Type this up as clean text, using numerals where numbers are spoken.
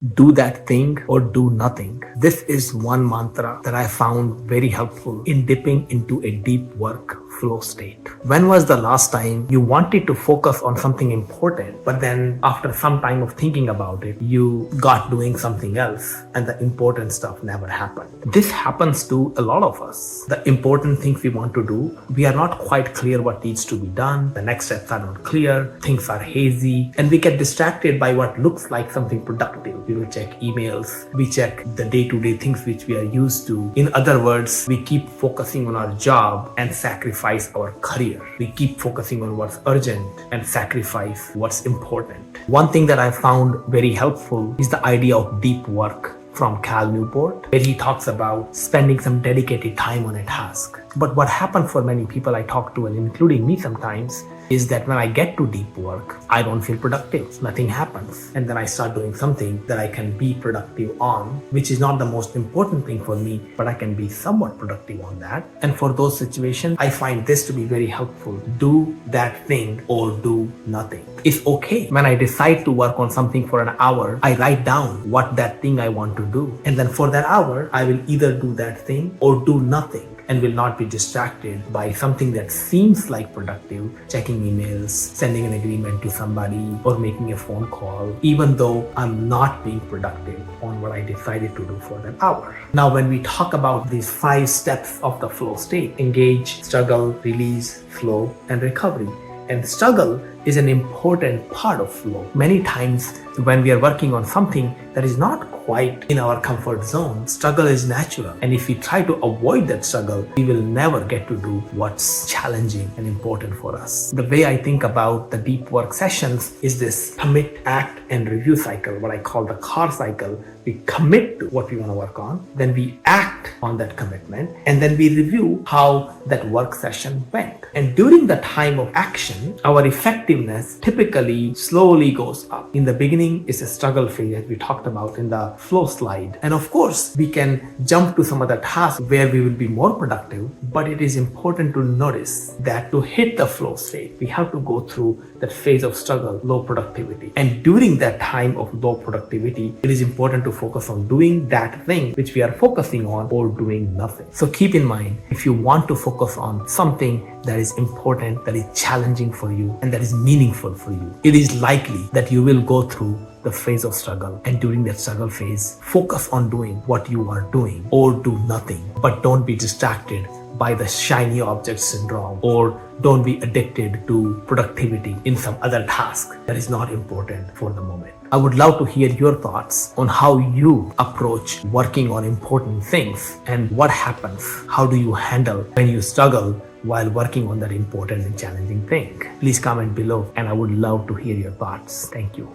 Do that thing or do nothing. This is one mantra that I found very helpful in dipping into a deep work flow state. When was the last time you wanted to focus on something important, but then after some time of thinking about it, you got doing something else and the important stuff never happened? This happens to a lot of us. The important things we want to do, we are not quite clear what needs to be done. The next steps are not clear. Things are hazy and we get distracted by what looks like something productive. We will check emails, we check the day-to-day things which we are used to. In other words, we keep focusing on our job and sacrifice our career. We keep focusing on what's urgent and sacrifice what's important. One thing that I found very helpful is the idea of deep work from Cal Newport, where he talks about spending some dedicated time on a task. But what happens for many people I talk to, and including me sometimes, is that when I get to deep work, I don't feel productive. Nothing happens. And then I start doing something that I can be productive on, which is not the most important thing for me, but I can be somewhat productive on that. And for those situations, I find this to be very helpful. Do that thing or do nothing. It's okay. When I decide to work on something for an hour, I write down what that thing I want to do. And then for that hour, I will either do that thing or do nothing, and will not be distracted by something that seems like productive, checking emails, sending an agreement to somebody, or making a phone call, even though I'm not being productive on what I decided to do for that hour. Now, when we talk about these 5 steps of the flow state, engage, struggle, release, flow, and recovery. And struggle is an important part of flow. Many times when we are working on something that is not quite in our comfort zone, struggle is natural. And if we try to avoid that struggle, we will never get to do what's challenging and important for us. The way I think about the deep work sessions is this commit, act, and review cycle, what I call the car cycle. We commit to what we want to work on, then we act on that commitment, and then we review how that work session went. And during the time of action, our effectiveness typically slowly goes up. In the beginning, it's a struggle phase, as we talked about in the flow slide. And of course, we can jump to some other task where we will be more productive, but it is important to notice that to hit the flow state, we have to go through that phase of struggle, low productivity. And during that time of low productivity, it is important to focus on doing that thing which we are focusing on or doing nothing. So keep in mind, if you want to focus on something that is important, that is challenging for you, and that is meaningful for you, it is likely that you will go through the phase of struggle. And during that struggle phase, focus on doing what you are doing or do nothing. But don't be distracted by the shiny object syndrome, or don't be addicted to productivity in some other task that is not important for the moment. I would love to hear your thoughts on how you approach working on important things and what happens. How do you handle when you struggle while working on that important and challenging thing? Please comment below and I would love to hear your thoughts. Thank you.